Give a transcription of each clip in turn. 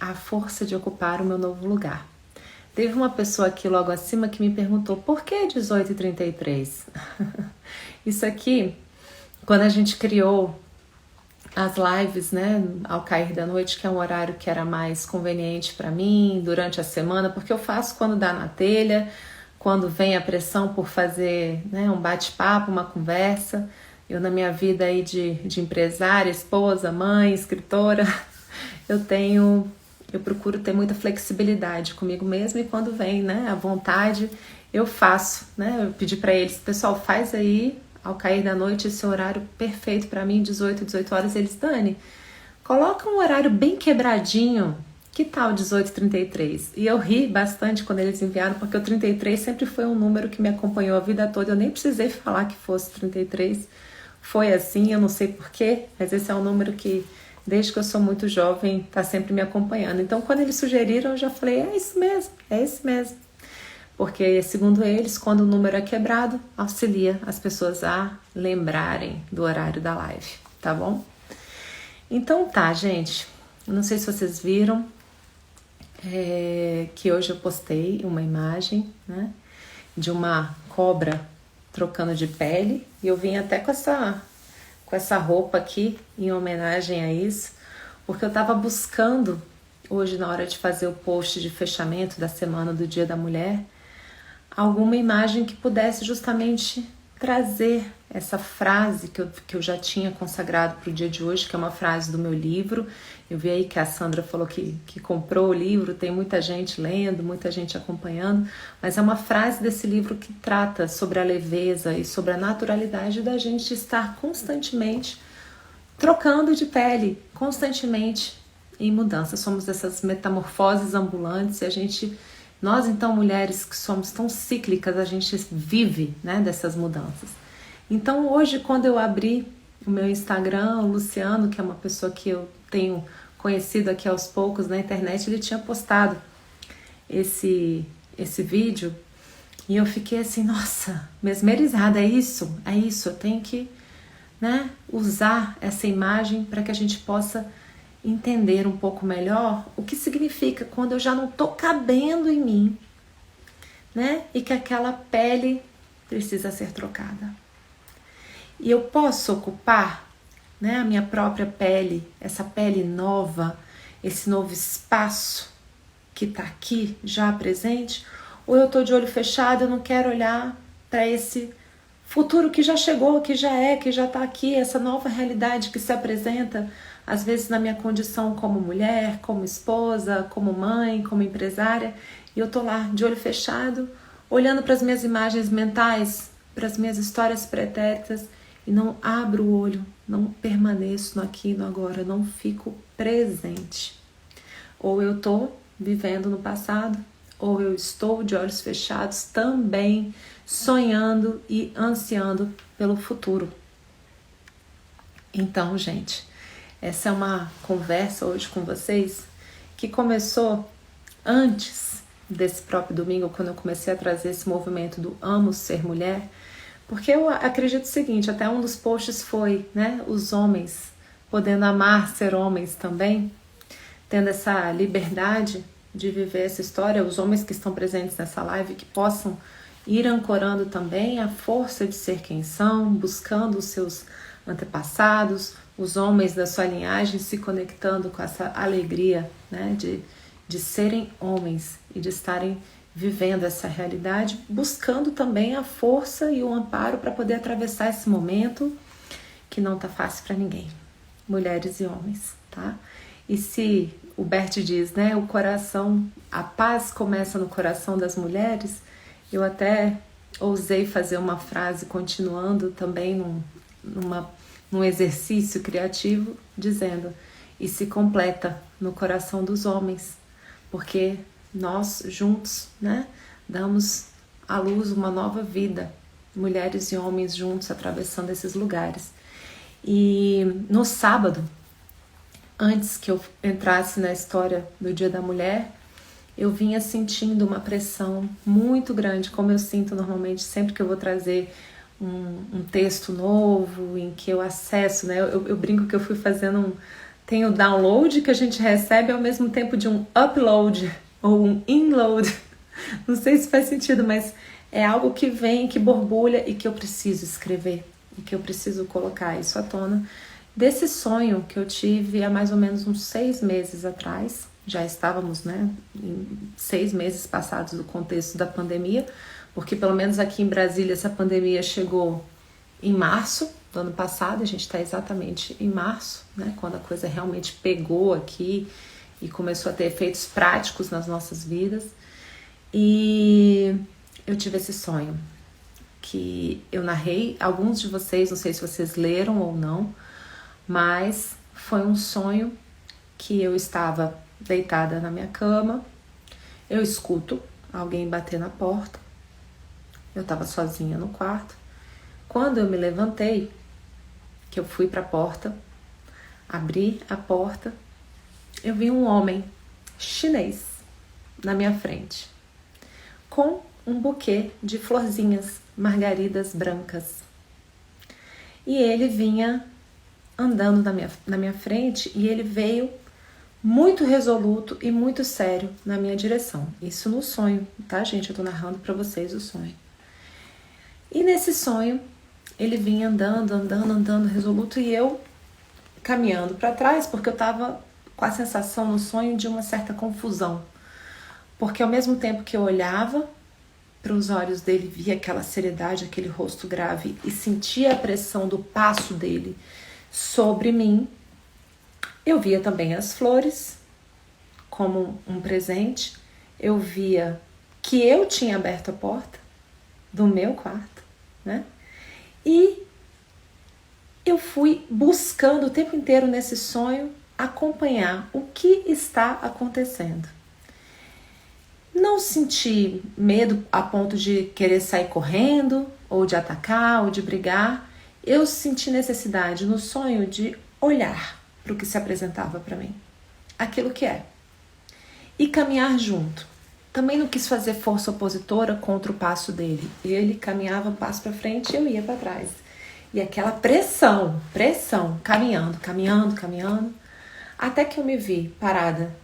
a força de ocupar o meu novo lugar. Teve uma pessoa aqui logo acima que me perguntou por que 18h33? Isso aqui, quando a gente criou as lives, né, ao cair da noite, que é um horário que era mais conveniente para mim durante a semana, porque eu faço quando dá na telha, quando vem a pressão por fazer, né, um bate-papo, uma conversa. Eu, na minha vida aí de empresária, esposa, mãe, escritora, eu procuro ter muita flexibilidade comigo mesma, e quando vem, né, a vontade, eu faço, né? Eu pedi para eles, pessoal, faz aí ao cair da noite esse horário perfeito para mim, 18 horas. Eles, Dani, coloca um horário bem quebradinho, que tal 18h33? E eu ri bastante quando eles enviaram, porque o 33 sempre foi um número que me acompanhou a vida toda. Eu nem precisei falar que fosse 33. Foi assim, eu não sei porquê, mas esse é um número que, desde que eu sou muito jovem, está sempre me acompanhando. Então, quando eles sugeriram, eu já falei, é isso mesmo. Porque, segundo eles, quando o número é quebrado, auxilia as pessoas a lembrarem do horário da live, tá bom? Então tá, gente. Não sei se vocês viram que hoje eu postei uma imagem, né, de uma cobra trocando de pele. E eu vim até com essa roupa aqui em homenagem a isso, porque eu tava buscando hoje, na hora de fazer o post de fechamento da semana do Dia da Mulher, alguma imagem que pudesse justamente trazer essa frase que eu já tinha consagrado para o dia de hoje, que é uma frase do meu livro. Eu vi aí que a Sandra falou que comprou o livro, tem muita gente lendo, muita gente acompanhando, mas é uma frase desse livro que trata sobre a leveza e sobre a naturalidade da gente estar constantemente trocando de pele, constantemente em mudança. Somos essas metamorfoses ambulantes, e nós então, mulheres que somos tão cíclicas, a gente vive, né, dessas mudanças. Então hoje, quando eu abri o meu Instagram, o Luciano, que é uma pessoa que eu tenho conhecido aqui aos poucos na internet, ele tinha postado esse vídeo, e eu fiquei assim, nossa, mesmerizada, é isso, eu tenho que, né, usar essa imagem para que a gente possa entender um pouco melhor o que significa quando eu já não tô cabendo em mim, né? E que aquela pele precisa ser trocada. E eu posso ocupar, né, a minha própria pele, essa pele nova, esse novo espaço que tá aqui já presente, ou eu tô de olho fechado, eu não quero olhar para esse futuro que já chegou, que já tá aqui, essa nova realidade que se apresenta às vezes na minha condição como mulher, como esposa, como mãe, como empresária, e eu tô lá de olho fechado, olhando para as minhas imagens mentais, para as minhas histórias pretéritas, e não abro o olho, não permaneço no aqui e no agora, não fico presente. Ou eu tô vivendo no passado, ou eu estou de olhos fechados também, sonhando e ansiando pelo futuro. Então, gente, essa é uma conversa hoje com vocês que começou antes desse próprio domingo, quando eu comecei a trazer esse movimento do amo ser mulher, porque eu acredito o seguinte, até um dos posts foi, né, os homens podendo amar ser homens também, tendo essa liberdade de viver essa história, os homens que estão presentes nessa live que possam ir ancorando também a força de ser quem são, buscando os seus antepassados, os homens da sua linhagem se conectando com essa alegria, né, de serem homens e de estarem vivendo essa realidade, buscando também a força e o amparo para poder atravessar esse momento que não tá fácil para ninguém, mulheres e homens, tá? E se o Bert diz, né, o coração, a paz começa no coração das mulheres, eu até ousei fazer uma frase continuando também num exercício criativo, dizendo, e se completa no coração dos homens, porque nós juntos, né, damos à luz uma nova vida, mulheres e homens juntos atravessando esses lugares. E no sábado, antes que eu entrasse na história do Dia da Mulher, eu vinha sentindo uma pressão muito grande, como eu sinto normalmente sempre que eu vou trazer um texto novo, em que eu acesso, né? Eu brinco que eu fui fazendo Tem o download que a gente recebe ao mesmo tempo de um upload ou um inload. Não sei se faz sentido, mas é algo que vem, que borbulha e que eu preciso escrever. E que eu preciso colocar isso à tona. Desse sonho que eu tive há mais ou menos uns 6 meses atrás. Já estávamos, né, em 6 meses passados do contexto da pandemia. Porque pelo menos aqui em Brasília essa pandemia chegou em março do ano passado, a gente está exatamente em março, né, quando a coisa realmente pegou aqui e começou a ter efeitos práticos nas nossas vidas. E eu tive esse sonho que eu narrei, alguns de vocês, não sei se vocês leram ou não, mas foi um sonho que eu estava deitada na minha cama, eu escuto alguém bater na porta, eu estava sozinha no quarto. Quando eu me levantei, que eu fui para a porta, abri a porta, eu vi um homem chinês na minha frente, com um buquê de florzinhas, margaridas brancas. E ele vinha andando na minha frente e ele veio muito resoluto e muito sério na minha direção. Isso no sonho, tá, gente? Eu tô narrando para vocês o sonho. E nesse sonho, ele vinha andando resoluto e eu caminhando para trás, porque eu estava com a sensação no sonho de uma certa confusão. Porque ao mesmo tempo que eu olhava para os olhos dele, via aquela seriedade, aquele rosto grave e sentia a pressão do passo dele sobre mim, eu via também as flores como um presente, eu via que eu tinha aberto a porta do meu quarto, né? E eu fui buscando o tempo inteiro nesse sonho acompanhar o que está acontecendo. Não senti medo a ponto de querer sair correndo, ou de atacar, ou de brigar. Eu senti necessidade no sonho de olhar para o que se apresentava para mim, aquilo que é, e caminhar junto. Também não quis fazer força opositora contra o passo dele. Ele caminhava um passo para frente e eu ia para trás. E aquela pressão, caminhando, até que eu me vi parada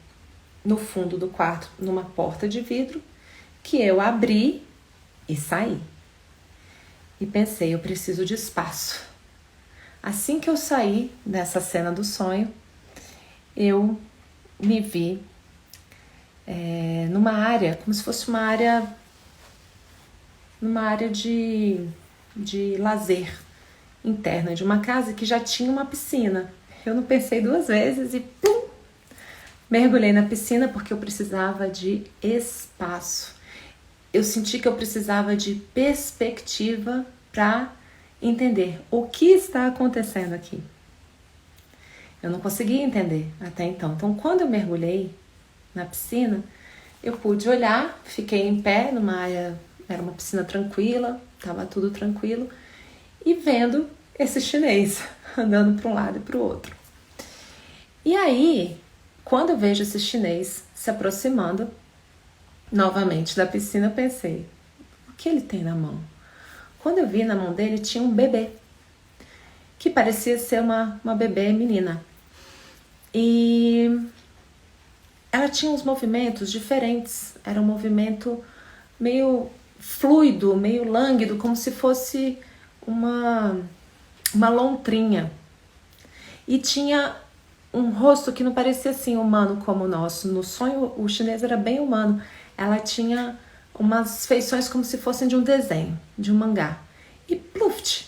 no fundo do quarto, numa porta de vidro, que eu abri e saí. E pensei, eu preciso de espaço. Assim que eu saí dessa cena do sonho, eu me vi numa área, como se fosse numa área de lazer interna de uma casa que já tinha uma piscina. Eu não pensei 2 vezes e pum, mergulhei na piscina porque eu precisava de espaço. Eu senti que eu precisava de perspectiva para entender o que está acontecendo aqui. Eu não conseguia entender até então. Então, quando eu mergulhei na piscina, eu pude olhar, fiquei em pé numa área, era uma piscina tranquila, estava tudo tranquilo, e vendo esse chinês andando para um lado e para o outro. E aí, quando eu vejo esse chinês se aproximando novamente da piscina, eu pensei, o que ele tem na mão? Quando eu vi na mão dele, tinha um bebê, que parecia ser uma bebê menina. E ela tinha uns movimentos diferentes, era um movimento meio fluido, meio lânguido, como se fosse uma lontrinha. E tinha um rosto que não parecia assim humano como o nosso. No sonho, o chinês era bem humano. Ela tinha umas feições como se fossem de um desenho, de um mangá. E pluft!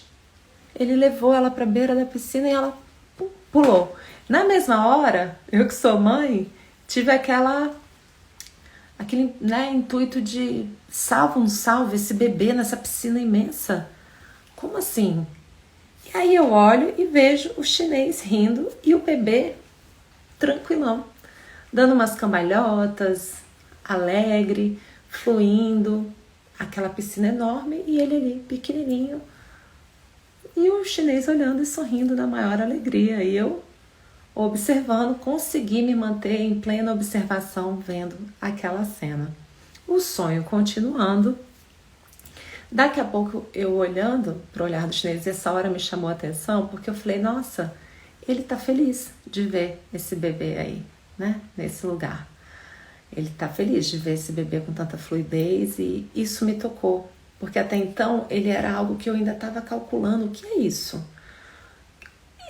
Ele levou ela para a beira da piscina e ela pulou. Na mesma hora, eu que sou mãe, tive aquele intuito de salve esse bebê nessa piscina imensa. Como assim? E aí eu olho e vejo o chinês rindo e o bebê tranquilão, dando umas cambalhotas, alegre, fluindo, aquela piscina enorme e ele ali, pequenininho, e o chinês olhando e sorrindo na maior alegria. E eu observando, consegui me manter em plena observação vendo aquela cena. O sonho continuando. Daqui a pouco eu olhando para o olhar do chinês, e essa hora me chamou a atenção, porque eu falei, nossa, ele tá feliz de ver esse bebê aí, né, nesse lugar. Ele tá feliz de ver esse bebê com tanta fluidez e isso me tocou, porque até então ele era algo que eu ainda estava calculando. O que é isso?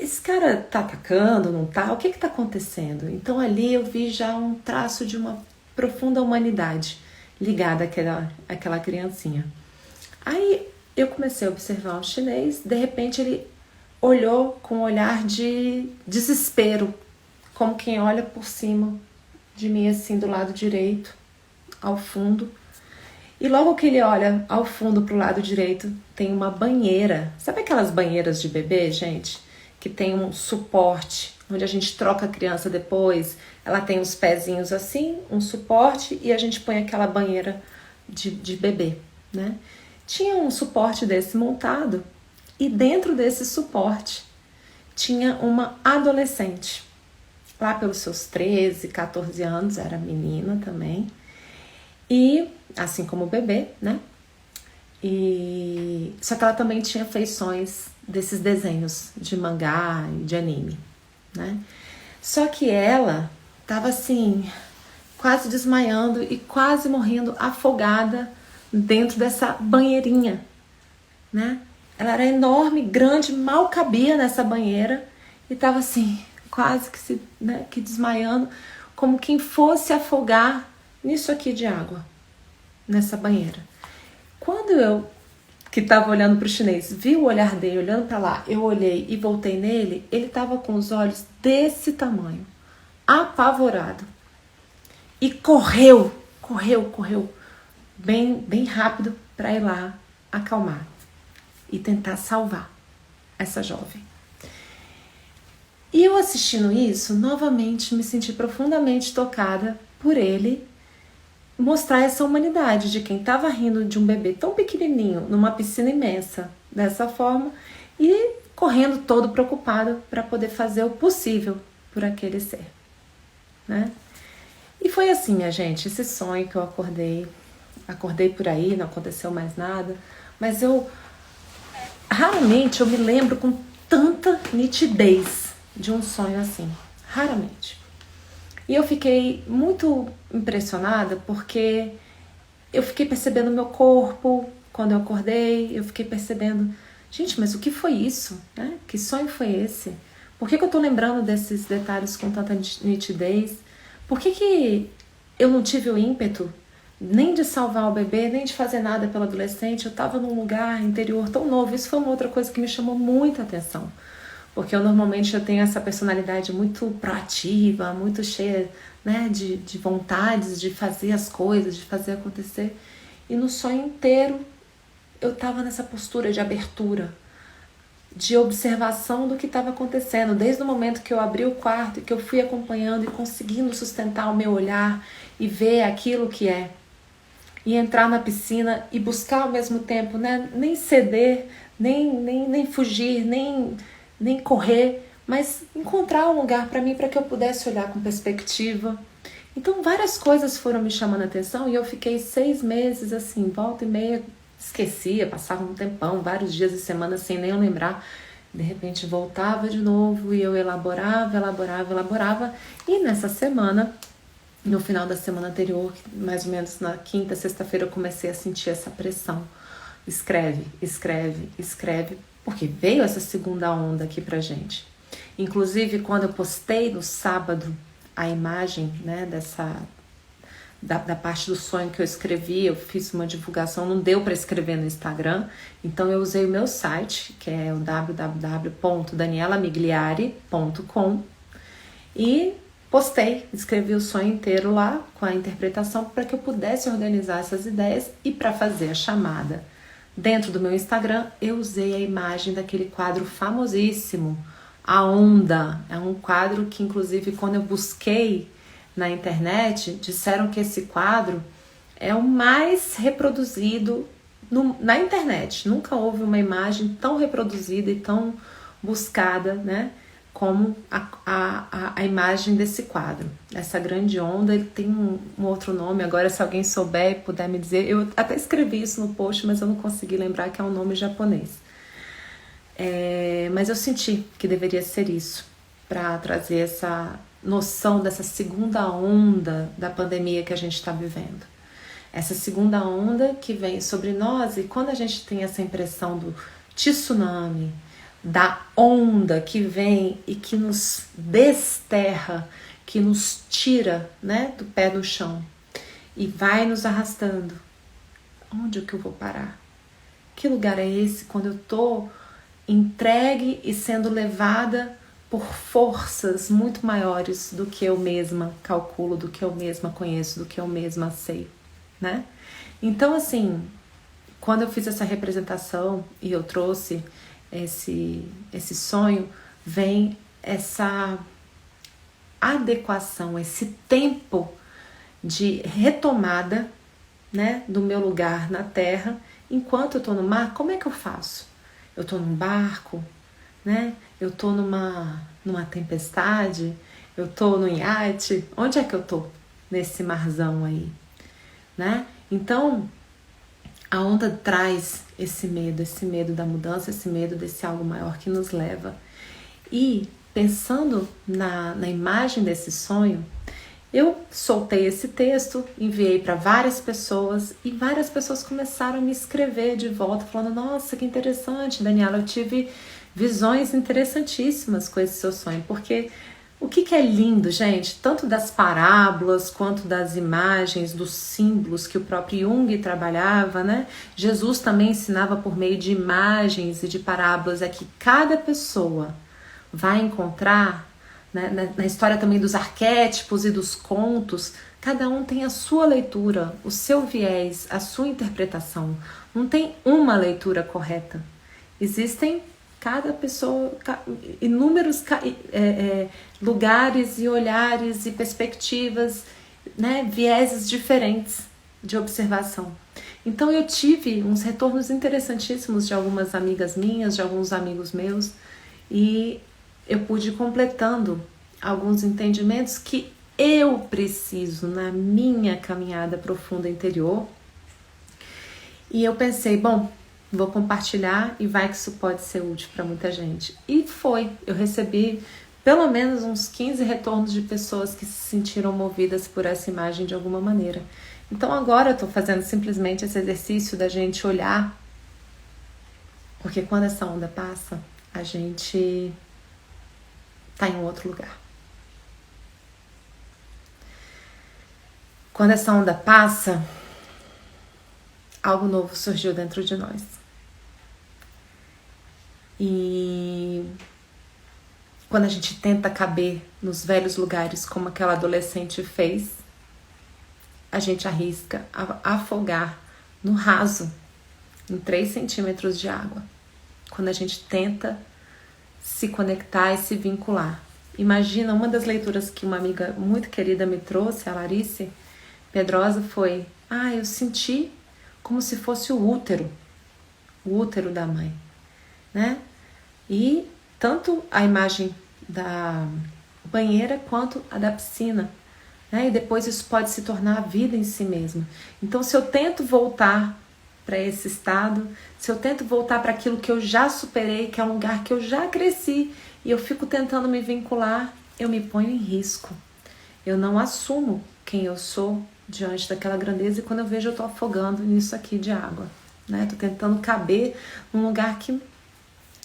Esse cara tá atacando, não tá? O que tá acontecendo? Então ali eu vi já um traço de uma profunda humanidade ligada àquela criancinha. Aí eu comecei a observar o chinês, de repente ele olhou com um olhar de desespero, como quem olha por cima de mim, assim, do lado direito, ao fundo. E logo que ele olha ao fundo pro lado direito, tem uma banheira. Sabe aquelas banheiras de bebê, gente? Que tem um suporte, onde a gente troca a criança depois. Ela tem os pezinhos assim, um suporte, e a gente põe aquela banheira de bebê, né? Tinha um suporte desse montado, e dentro desse suporte tinha uma adolescente, lá pelos seus 13, 14 anos, era menina também, e assim como o bebê, né? E só que ela também tinha feições desses desenhos de mangá e de anime, né? Só que ela tava assim, quase desmaiando e quase morrendo afogada dentro dessa banheirinha, né? Ela era enorme, grande, mal cabia nessa banheira e tava assim, quase que que desmaiando, como quem fosse afogar nisso aqui de água, nessa banheira. Quando eu, que estava olhando para o chinês, vi o olhar dele olhando para lá, eu olhei e voltei nele, ele estava com os olhos desse tamanho, apavorado. E correu bem rápido para ir lá acalmar e tentar salvar essa jovem. E eu assistindo isso, novamente me senti profundamente tocada por ele mostrar essa humanidade de quem estava rindo de um bebê tão pequenininho numa piscina imensa dessa forma e correndo todo preocupado para poder fazer o possível por aquele ser, né? E foi assim, minha gente, esse sonho que eu acordei por aí, não aconteceu mais nada, mas raramente eu me lembro com tanta nitidez de um sonho assim, raramente. E eu fiquei muito impressionada porque eu fiquei percebendo o meu corpo quando eu acordei, eu fiquei percebendo, gente, mas o que foi isso, né? Que sonho foi esse? Por que eu tô lembrando desses detalhes com tanta nitidez? Por que eu não tive o ímpeto nem de salvar o bebê, nem de fazer nada pelo adolescente? Eu estava num lugar interior tão novo. Isso foi uma outra coisa que me chamou muita atenção. Porque eu tenho essa personalidade muito proativa, muito cheia, né, de vontades de fazer as coisas, de fazer acontecer. E no sonho inteiro eu estava nessa postura de abertura, de observação do que estava acontecendo, desde o momento que eu abri o quarto e que eu fui acompanhando e conseguindo sustentar o meu olhar e ver aquilo que é. E entrar na piscina e buscar ao mesmo tempo, né? Nem ceder, nem fugir, nem correr, mas encontrar um lugar para mim para que eu pudesse olhar com perspectiva. Então várias coisas foram me chamando a atenção e eu fiquei 6 meses assim, volta e meia, esquecia, passava um tempão, vários dias e semanas sem nem eu lembrar. De repente voltava de novo e eu elaborava. E nessa semana, no final da semana anterior, mais ou menos na quinta, sexta-feira, eu comecei a sentir essa pressão. Escreve, porque veio essa segunda onda aqui pra gente. Inclusive, quando eu postei no sábado a imagem, né, da parte do sonho que eu escrevi, eu fiz uma divulgação, não deu para escrever no Instagram, então eu usei o meu site, que é o www.danielamigliari.com, e postei, escrevi o sonho inteiro lá com a interpretação para que eu pudesse organizar essas ideias. E para fazer a chamada dentro do meu Instagram, eu usei a imagem daquele quadro famosíssimo, A Onda. É um quadro que, inclusive, quando eu busquei na internet, disseram que esse quadro é o mais reproduzido na internet. Nunca houve uma imagem tão reproduzida e tão buscada, né, como a imagem desse quadro. Essa grande onda, ele tem um outro nome, agora se alguém souber e puder me dizer, eu até escrevi isso no post, mas eu não consegui lembrar que é um nome japonês. Mas eu senti que deveria ser isso. para trazer essa noção dessa segunda onda da pandemia que a gente está vivendo. Essa segunda onda que vem sobre nós, e quando a gente tem essa impressão do tsunami, da onda que vem e que nos desterra, que nos tira, né, do pé do chão e vai nos arrastando. Onde é que eu vou parar? Que lugar é esse quando eu tô entregue e sendo levada por forças muito maiores do que eu mesma calculo, do que eu mesma conheço, do que eu mesma sei, né? Então, assim, quando eu fiz essa representação e eu trouxe esse sonho, vem essa adequação, esse tempo de retomada, né, do meu lugar na terra. Enquanto eu tô no mar, como é que eu faço? Eu tô num barco, né? Eu tô numa tempestade, eu tô no iate, onde é que eu tô nesse marzão aí, né? Então, a onda traz esse medo da mudança, esse medo desse algo maior que nos leva. E pensando na imagem desse sonho, eu soltei esse texto, enviei para várias pessoas e várias pessoas começaram a me escrever de volta, falando: nossa, que interessante, Daniela, eu tive visões interessantíssimas com esse seu sonho, porque o que é lindo, gente, tanto das parábolas quanto das imagens, dos símbolos que o próprio Jung trabalhava, né? Jesus também ensinava por meio de imagens e de parábolas, é que cada pessoa vai encontrar, né, na história também dos arquétipos e dos contos, cada um tem a sua leitura, o seu viés, a sua interpretação. Não tem uma leitura correta. Existem cada pessoa, inúmeros lugares e olhares e perspectivas, né, vieses diferentes de observação. Então eu tive uns retornos interessantíssimos de algumas amigas minhas, de alguns amigos meus, e eu pude ir completando alguns entendimentos que eu preciso na minha caminhada profunda interior. E eu pensei, bom, vou compartilhar e vai que isso pode ser útil para muita gente. E foi, eu recebi pelo menos uns 15 retornos de pessoas que se sentiram movidas por essa imagem de alguma maneira. Então agora eu estou fazendo simplesmente esse exercício da gente olhar, porque quando essa onda passa, a gente está em um outro lugar. Quando essa onda passa, algo novo surgiu dentro de nós. E quando a gente tenta caber nos velhos lugares, como aquela adolescente fez, a gente arrisca afogar no raso, em 3 centímetros de água. Quando a gente tenta se conectar e se vincular. Imagina, uma das leituras que uma amiga muito querida me trouxe, a Larice Pedrosa, foi: eu senti como se fosse o útero da mãe, né? E tanto a imagem da banheira quanto a da piscina, né? E depois isso pode se tornar a vida em si mesma. Então, se eu tento voltar para esse estado, se eu tento voltar para aquilo que eu já superei, que é um lugar que eu já cresci, e eu fico tentando me vincular, eu me ponho em risco. Eu não assumo quem eu sou diante daquela grandeza, e quando eu vejo, eu tô afogando nisso aqui de água, né? Tô tentando caber num lugar que...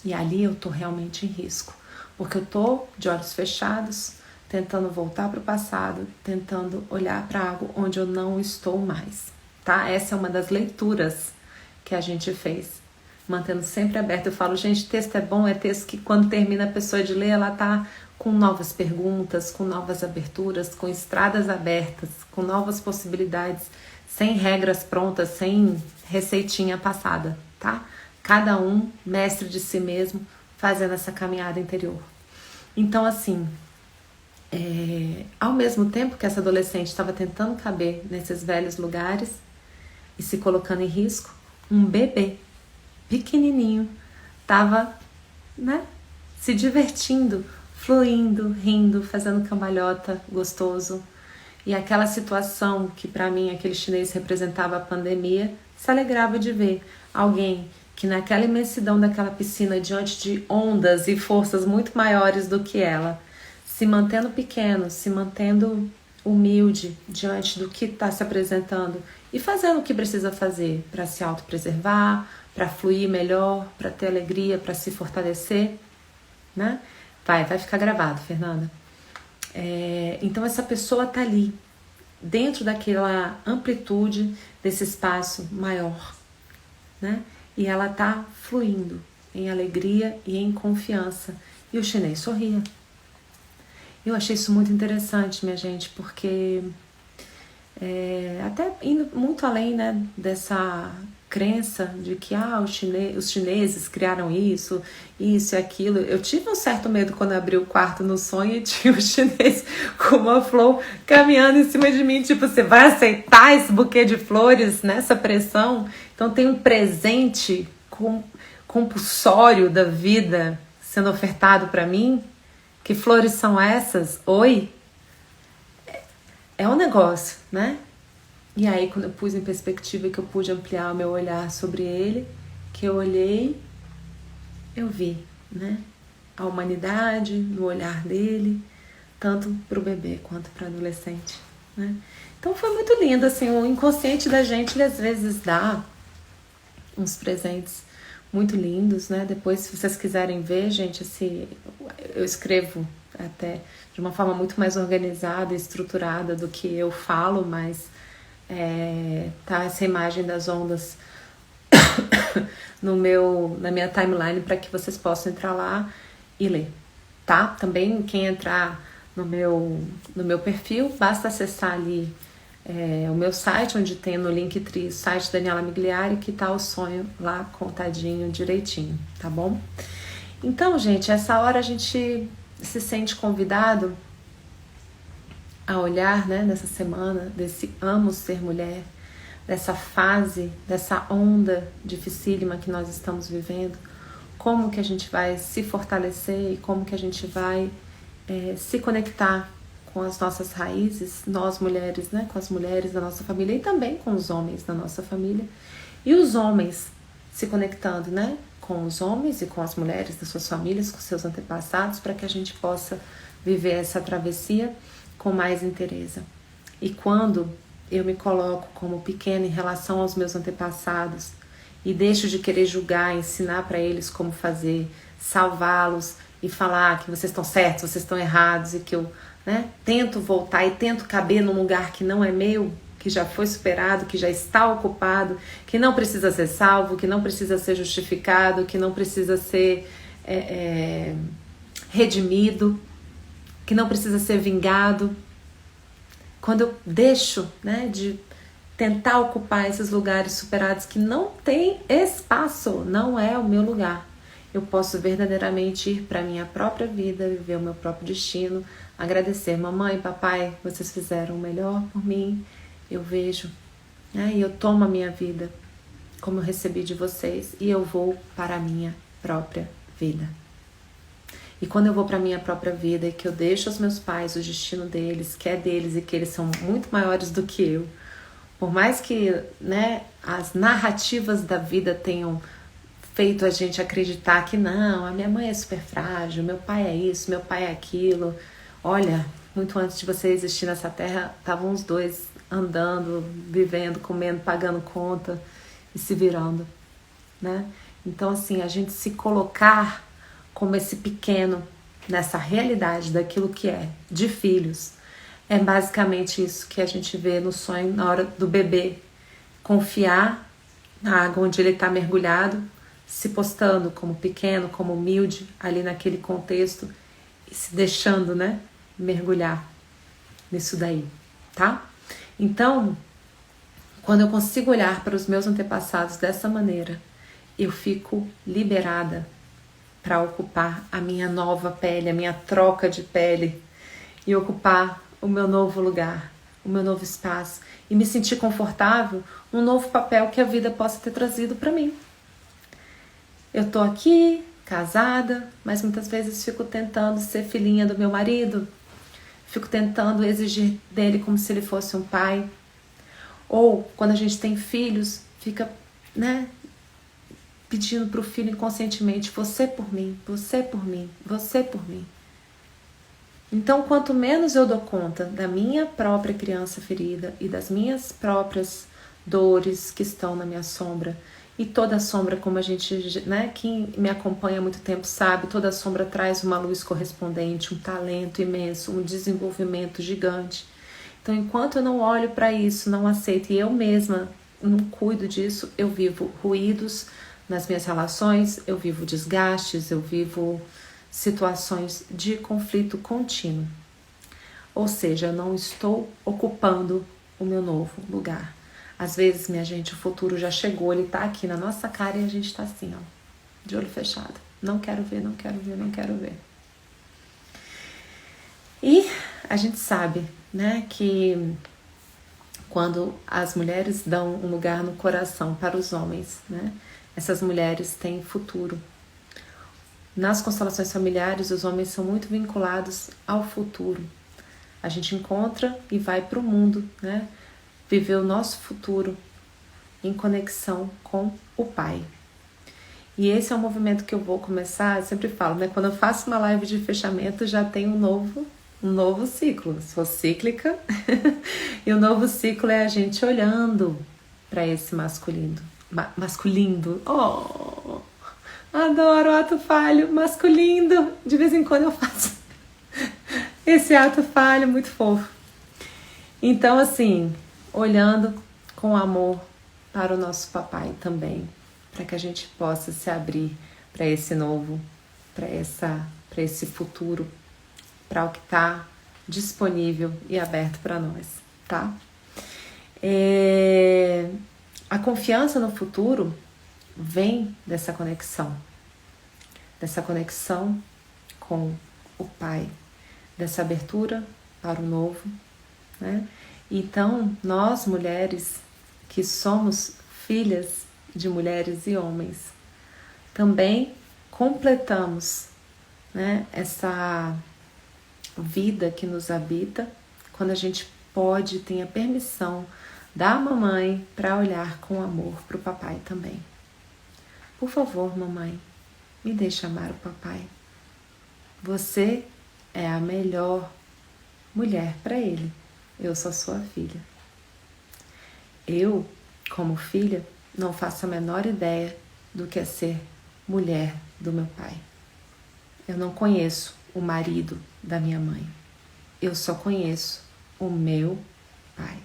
E ali eu tô realmente em risco, porque eu tô de olhos fechados, tentando voltar para o passado, tentando olhar para algo onde eu não estou mais, tá? Essa é uma das leituras que a gente fez, mantendo sempre aberto. Eu falo, gente, texto é bom, é texto que quando termina a pessoa de ler, ela tá com novas perguntas, com novas aberturas, com estradas abertas, com novas possibilidades, sem regras prontas, sem receitinha passada, tá? Cada um mestre de si mesmo, fazendo essa caminhada interior. Então, assim, ao mesmo tempo que essa adolescente estava tentando caber nesses velhos lugares e se colocando em risco, um bebê pequenininho estava, né, se divertindo, fluindo, rindo, fazendo cambalhota, gostoso. E aquela situação que para mim aquele chinês representava a pandemia, se alegrava de ver alguém que naquela imensidão daquela piscina, diante de ondas e forças muito maiores do que ela, se mantendo pequeno, se mantendo humilde diante do que está se apresentando e fazendo o que precisa fazer para se autopreservar, para fluir melhor, para ter alegria, para se fortalecer, né? Vai ficar gravado, Fernanda. Então essa pessoa tá ali, dentro daquela amplitude desse espaço maior, né? E ela tá fluindo em alegria e em confiança. E o chinês sorria. Eu achei isso muito interessante, minha gente, porque até indo muito além, né, dessa crença de que os chineses criaram isso e aquilo. Eu tive um certo medo quando abri o quarto no sonho e tinha um chinês com uma flor caminhando em cima de mim, tipo, você vai aceitar esse buquê de flores nessa pressão? Então tem um presente compulsório da vida sendo ofertado para mim? Que flores são essas? Oi? É um negócio, né? E aí, quando eu pus em perspectiva que eu pude ampliar o meu olhar sobre ele, que eu olhei, eu vi, né? A humanidade no olhar dele, tanto para o bebê quanto para o adolescente, né? Então foi muito lindo, assim, o inconsciente da gente, ele às vezes dá uns presentes muito lindos, né? Depois, se vocês quiserem ver, gente, assim, eu escrevo até de uma forma muito mais organizada e estruturada do que eu falo, mas tá essa imagem das ondas na minha timeline para que vocês possam entrar lá e ler, tá? Também quem entrar no meu perfil, basta acessar ali o meu site, onde tem no Linktree o site Daniela Migliari, que tá o sonho lá contadinho direitinho, tá bom? Então, gente, essa hora a gente se sente convidado a olhar, né, nessa semana, desse amo ser mulher, dessa fase, dessa onda dificílima que nós estamos vivendo, como que a gente vai se fortalecer e como que a gente vai se conectar com as nossas raízes, nós mulheres, né, com as mulheres da nossa família e também com os homens da nossa família, e os homens se conectando, né, com os homens e com as mulheres das suas famílias, com seus antepassados, para que a gente possa viver essa travessia com mais interesse. E quando eu me coloco como pequena em relação aos meus antepassados e deixo de querer julgar, ensinar para eles como fazer, salvá-los e falar que vocês estão certos, vocês estão errados, e que eu, né, tento voltar e tento caber num lugar que não é meu, que já foi superado, que já está ocupado, que não precisa ser salvo, que não precisa ser justificado, que não precisa ser redimido, que não precisa ser vingado. Quando eu deixo, né, de tentar ocupar esses lugares superados que não tem espaço, não é o meu lugar, eu posso verdadeiramente ir para a minha própria vida, viver o meu próprio destino, agradecer, mamãe, papai, vocês fizeram o melhor por mim, eu vejo, né, e eu tomo a minha vida como eu recebi de vocês e eu vou para a minha própria vida. E quando eu vou para a minha própria vida e que eu deixo aos meus pais o destino deles, que é deles e que eles são muito maiores do que eu, por mais que, né, as narrativas da vida tenham feito a gente acreditar que não, a minha mãe é super frágil, meu pai é isso, meu pai é aquilo. Olha, muito antes de você existir nessa terra, estavam os dois andando, vivendo, comendo, pagando conta e se virando, né? Então, assim, a gente se colocar como esse pequeno nessa realidade daquilo que é de filhos, é basicamente isso que a gente vê no sonho na hora do bebê confiar na água onde ele está mergulhado, se postando como pequeno, como humilde ali naquele contexto e se deixando, né, mergulhar nisso daí, tá? Então, quando eu consigo olhar para os meus antepassados dessa maneira, eu fico liberada para ocupar a minha nova pele, a minha troca de pele e ocupar o meu novo lugar, o meu novo espaço e me sentir confortável num novo papel que a vida possa ter trazido para mim. Eu tô aqui, casada, mas muitas vezes fico tentando ser filhinha do meu marido, fico tentando exigir dele como se ele fosse um pai. Ou quando a gente tem filhos, fica, né, pedindo para o filho inconscientemente, você por mim, você por mim, você por mim. Então, quanto menos eu dou conta da minha própria criança ferida e das minhas próprias dores que estão na minha sombra, e toda sombra, como a gente, né, quem me acompanha há muito tempo sabe, toda sombra traz uma luz correspondente, um talento imenso, um desenvolvimento gigante. Então, enquanto eu não olho para isso, não aceito e eu mesma não cuido disso, eu vivo ruídos nas minhas relações, eu vivo desgastes, eu vivo situações de conflito contínuo. Ou seja, eu não estou ocupando o meu novo lugar. Às vezes, minha gente, o futuro já chegou, ele tá aqui na nossa cara e a gente tá assim, ó, de olho fechado. Não quero ver, não quero ver, não quero ver. E a gente sabe, né, que quando as mulheres dão um lugar no coração para os homens, né, essas mulheres têm futuro. Nas constelações familiares, os homens são muito vinculados ao futuro. A gente encontra e vai para o mundo, né? Viver o nosso futuro em conexão com o Pai. E esse é um movimento que eu vou começar, eu sempre falo, né? Quando eu faço uma live de fechamento, já tem um novo ciclo. Sou cíclica e o novo ciclo é a gente olhando para esse masculino. Masculino. Oh! Adoro o ato falho, masculino. De vez em quando eu faço esse ato falho muito fofo. Então, assim, olhando com amor para o nosso papai também, para que a gente possa se abrir para esse novo, para esse futuro, para o que está disponível e aberto para nós, tá? A confiança no futuro vem dessa conexão com o Pai, dessa abertura para o novo, né? Então, nós mulheres que somos filhas de mulheres e homens, também completamos, né, essa vida que nos habita quando a gente pode, tem a permissão da mamãe para olhar com amor para o papai também. Por favor, mamãe, me deixe amar o papai. Você é a melhor mulher para ele. Eu sou sua filha. Eu, como filha, não faço a menor ideia do que é ser mulher do meu pai. Eu não conheço o marido da minha mãe. Eu só conheço o meu pai,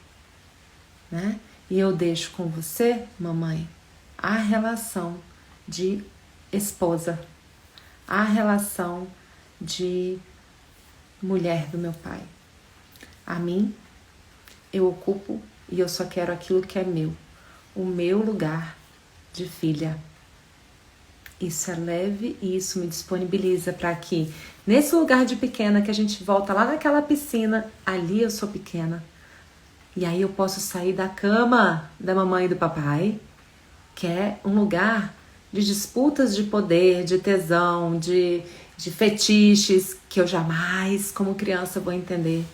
né? E eu deixo com você, mamãe, a relação de esposa, a relação de mulher do meu pai. A mim, eu ocupo e eu só quero aquilo que é meu, o meu lugar de filha. Isso é leve e isso me disponibiliza para que, nesse lugar de pequena, que a gente volta lá naquela piscina, ali eu sou pequena. E aí eu posso sair da cama da mamãe e do papai, que é um lugar de disputas de poder, de tesão, de fetiches que eu jamais, como criança, vou entender.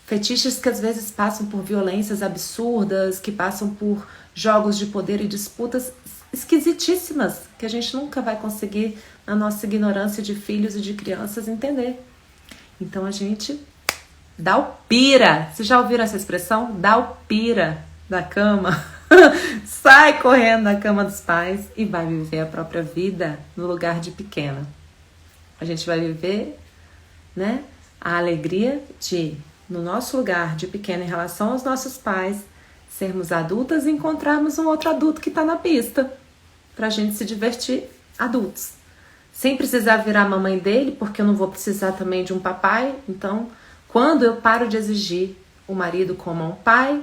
Fetiches que às vezes passam por violências absurdas, que passam por jogos de poder e disputas esquisitíssimas, que a gente nunca vai conseguir, na nossa ignorância de filhos e de crianças, entender. Então a gente dá o pira. Vocês já ouviram essa expressão? Dá o pira da cama. Sai correndo da cama dos pais e vai viver a própria vida no lugar de pequena. A gente vai viver, né, a alegria de, no nosso lugar de pequena em relação aos nossos pais, sermos adultas e encontrarmos um outro adulto que está na pista, pra gente se divertir adultos. Sem precisar virar a mamãe dele, porque eu não vou precisar também de um papai. Então, quando eu paro de exigir o marido como um pai,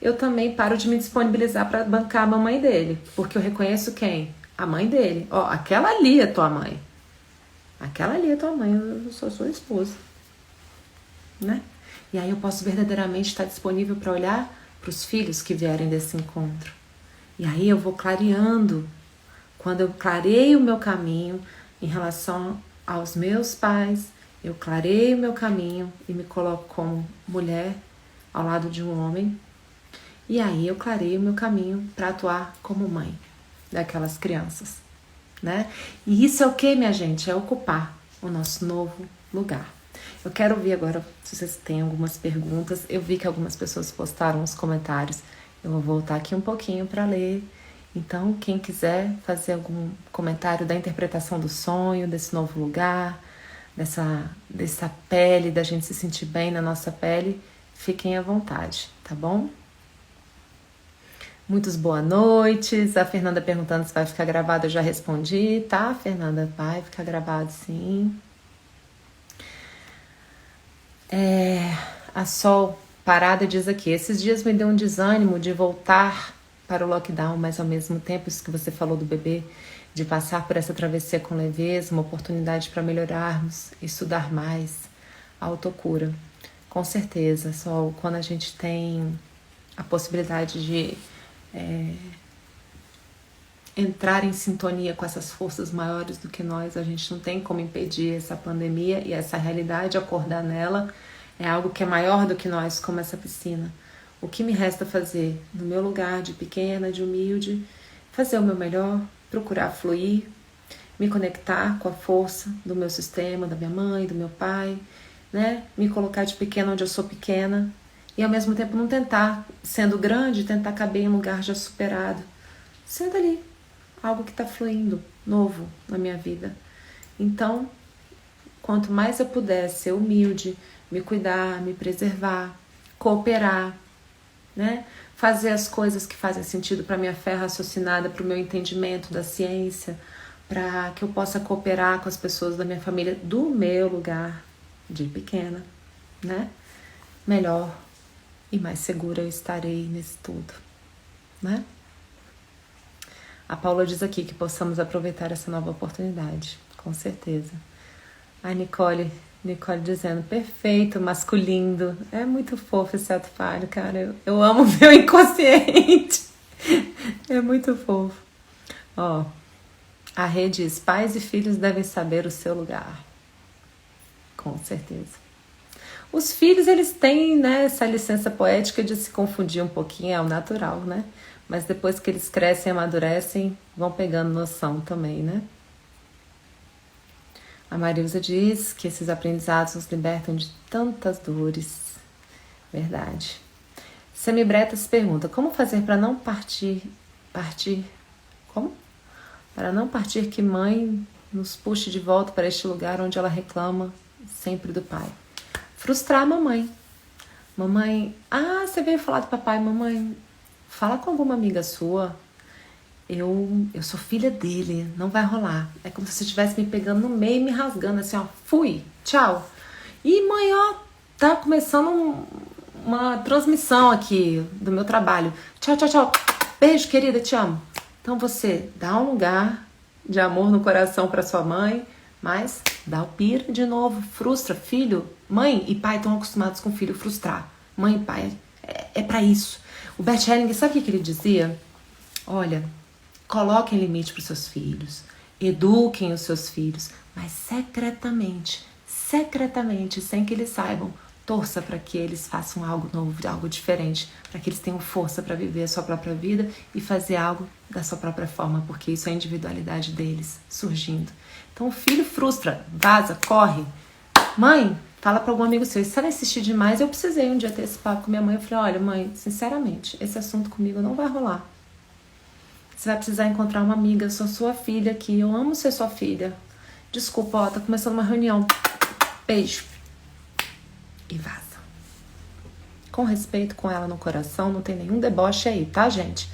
eu também paro de me disponibilizar para bancar a mamãe dele. Porque eu reconheço quem? A mãe dele. Ó, aquela ali é tua mãe. Aquela ali é tua mãe, eu sou sua esposa. Né? E aí eu posso verdadeiramente estar disponível para olhar para os filhos que vierem desse encontro. E aí eu vou clareando. Quando eu clareio o meu caminho em relação aos meus pais, eu clareio o meu caminho e me coloco como mulher ao lado de um homem. E aí eu clareio o meu caminho para atuar como mãe daquelas crianças, né? E isso é o que, minha gente? É ocupar o nosso novo lugar. Eu quero ouvir agora se vocês têm algumas perguntas. Eu vi que algumas pessoas postaram os comentários. Eu vou voltar aqui um pouquinho para ler. Então, quem quiser fazer algum comentário da interpretação do sonho, desse novo lugar, dessa pele, da gente se sentir bem na nossa pele, fiquem à vontade, tá bom? Muitas boas noites. A Fernanda perguntando se vai ficar gravado, eu já respondi, tá, Fernanda? Vai ficar gravado, sim. A Sol Parada diz aqui: esses dias me deu um desânimo de voltar para o lockdown, mas ao mesmo tempo, isso que você falou do bebê, de passar por essa travessia com leveza, uma oportunidade para melhorarmos, estudar mais, autocura. Com certeza, Sol, quando a gente tem a possibilidade de entrar em sintonia com essas forças maiores do que nós, a gente não tem como impedir essa pandemia e essa realidade, acordar nela, é algo que é maior do que nós, como essa piscina. O que me resta fazer, no meu lugar de pequena, de humilde, fazer o meu melhor, procurar fluir, me conectar com a força do meu sistema, da minha mãe, do meu pai, né? Me colocar de pequena onde eu sou pequena e ao mesmo tempo não tentar, sendo grande, tentar caber em um lugar já superado. Sendo ali, algo que está fluindo, novo na minha vida. Então, quanto mais eu puder ser humilde, me cuidar, me preservar, cooperar, né? Fazer as coisas que fazem sentido para minha fé raciocinada, para o meu entendimento da ciência, para que eu possa cooperar com as pessoas da minha família do meu lugar de pequena, né? Melhor e mais segura eu estarei nesse tudo, né? A Paula diz aqui que possamos aproveitar essa nova oportunidade, com certeza. A Nicole dizendo, perfeito, masculino. É muito fofo esse ato falho, cara. Eu amo meu inconsciente. É muito fofo. Ó, a Rê diz, pais e filhos devem saber o seu lugar. Com certeza. Os filhos, eles têm, né, essa licença poética de se confundir um pouquinho, é o natural, né? Mas depois que eles crescem e amadurecem, vão pegando noção também, né? A Marilza diz que esses aprendizados nos libertam de tantas dores. Verdade. Semibretas pergunta, como fazer para não partir? Como? Para não partir que mãe nos puxe de volta para este lugar onde ela reclama sempre do pai. Frustrar a mamãe. Mamãe, você veio falar do papai, mamãe, fala com alguma amiga sua. Eu sou filha dele, não vai rolar. É como se você estivesse me pegando no meio e me rasgando assim, ó, fui, tchau. E mãe, ó, tá começando uma transmissão aqui do meu trabalho. Tchau, tchau, tchau. Beijo, querida, te amo. Então você dá um lugar de amor no coração para sua mãe, mas dá o pira de novo, frustra. Filho, mãe e pai estão acostumados com o filho frustrar. Mãe e pai, é para isso. O Bert Hellinger, sabe o que ele dizia? Olha, coloquem limite para os seus filhos, eduquem os seus filhos, mas secretamente, sem que eles saibam, torça para que eles façam algo novo, algo diferente, para que eles tenham força para viver a sua própria vida e fazer algo da sua própria forma, porque isso é a individualidade deles surgindo. Então o filho frustra, vaza, corre. Mãe, fala para algum amigo seu, se ela insistir demais, eu precisei um dia ter esse papo com minha mãe, eu falei, olha mãe, sinceramente, esse assunto comigo não vai rolar. Você vai precisar encontrar uma amiga, eu sou sua filha aqui, eu amo ser sua filha. Desculpa, ó, tá começando uma reunião. Beijo. E vaza. Com respeito, com ela no coração, não tem nenhum deboche aí, tá, gente?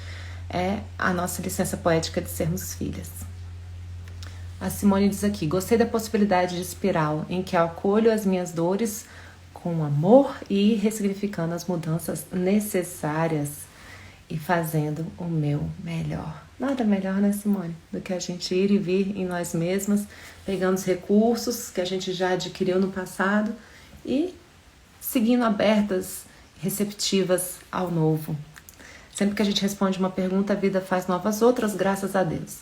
É a nossa licença poética de sermos filhas. A Simone diz aqui, gostei da possibilidade de espiral, em que eu acolho as minhas dores com amor e ressignificando as mudanças necessárias e fazendo o meu melhor. Nada melhor, né, Simone? Do que a gente ir e vir em nós mesmas, pegando os recursos que a gente já adquiriu no passado e seguindo abertas, receptivas ao novo. Sempre que a gente responde uma pergunta, a vida faz novas outras, graças a Deus.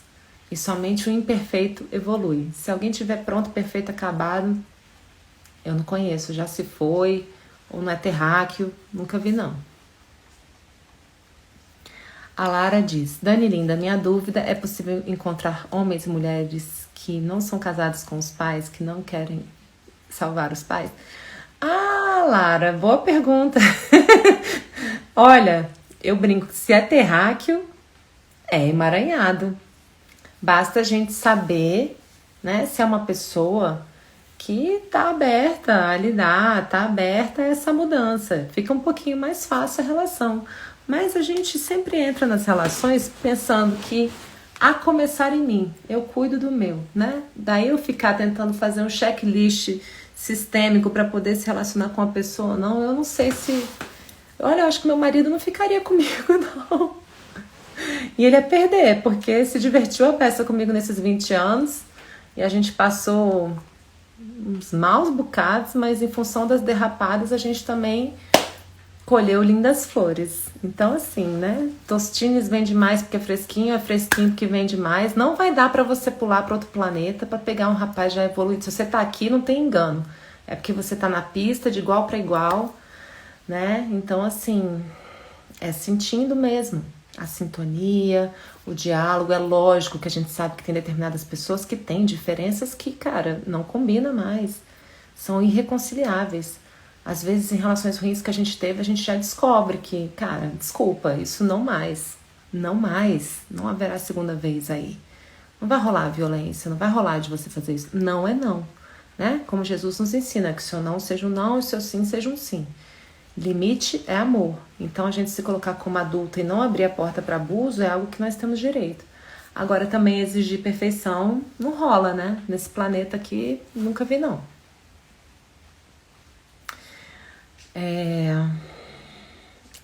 E somente o imperfeito evolui. Se alguém tiver pronto, perfeito, acabado, eu não conheço, já se foi, ou não é terráqueo, nunca vi não. A Lara diz, Dani linda, minha dúvida, é possível encontrar homens e mulheres que não são casados com os pais, que não querem Salvar os pais? Ah, Lara, boa pergunta. Olha, eu brinco que se é terráqueo, é emaranhado. Basta a gente saber, né, se é uma pessoa que tá aberta a lidar, tá aberta a essa mudança. Fica um pouquinho mais fácil a relação. Mas a gente sempre entra nas relações pensando que a começar em mim, eu cuido do meu, né? Daí eu ficar tentando fazer um checklist sistêmico para poder se relacionar com a pessoa, não, eu não sei se... Olha, eu acho que meu marido não ficaria comigo, não. E ele ia perder, porque se divertiu a peça comigo nesses 20 anos e a gente passou uns maus bocados, mas em função das derrapadas a gente também colheu lindas flores. Então assim, né? Tostines vende mais porque é fresquinho porque vende mais. Não vai dar pra você pular para outro planeta para pegar um rapaz já evoluído. Se você tá aqui, não tem engano. É porque você tá na pista de igual para igual, né? Então assim, é sentindo mesmo a sintonia, o diálogo. É lógico que a gente sabe que tem determinadas pessoas que têm diferenças que, cara, não combina mais, são irreconciliáveis. Às vezes, em relações ruins que a gente teve, a gente já descobre que, cara, desculpa, isso não mais, não haverá segunda vez aí. Não vai rolar violência, não vai rolar de você fazer isso. Não é não, né? Como Jesus nos ensina, que o seu não seja um não e o seu sim seja um sim. Limite é amor. Então a gente se colocar como adulta e não abrir a porta para abuso é algo que nós temos direito. Agora também exigir perfeição não rola, né? Nesse planeta aqui nunca vi não.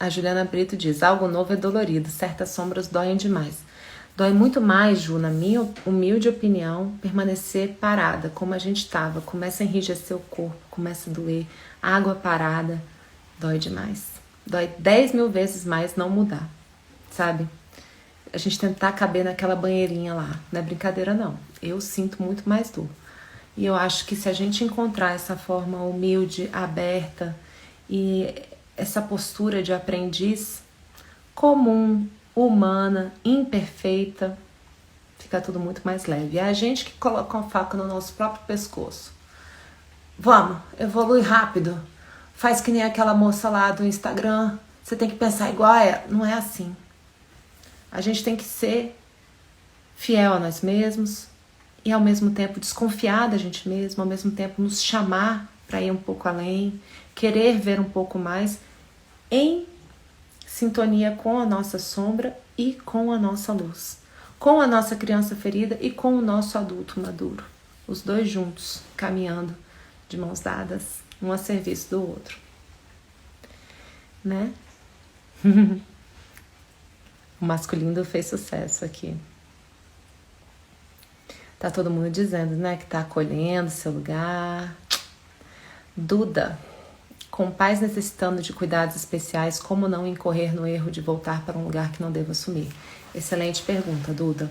A Juliana Brito diz: algo novo é dolorido, certas sombras doem demais. Dói muito mais, Ju, na minha humilde opinião, permanecer parada como a gente estava. Começa a enrijecer o corpo, começa a doer, água parada. Dói demais. Dói 10 mil vezes mais não mudar, sabe? A gente tentar caber naquela banheirinha lá. Não é brincadeira, não. Eu sinto muito mais dor. E eu acho que se a gente encontrar essa forma humilde, aberta e essa postura de aprendiz comum, humana, imperfeita, fica tudo muito mais leve. É a gente que coloca uma faca no nosso próprio pescoço. Vamos, evolui rápido. Faz que nem aquela moça lá do Instagram. Você tem que pensar igual a ela. Não é assim. A gente tem que ser fiel a nós mesmos e ao mesmo tempo desconfiar da gente mesmo, ao mesmo tempo nos chamar para ir um pouco além, querer ver um pouco mais em sintonia com a nossa sombra e com a nossa luz, com a nossa criança ferida e com o nosso adulto maduro. Os dois juntos, caminhando de mãos dadas, um a serviço do outro, né? O masculino fez sucesso aqui. Tá todo mundo dizendo, né, que tá acolhendo seu lugar. Duda: com pais necessitando de cuidados especiais, como não incorrer no erro de voltar para um lugar que não devo assumir? Excelente pergunta, Duda.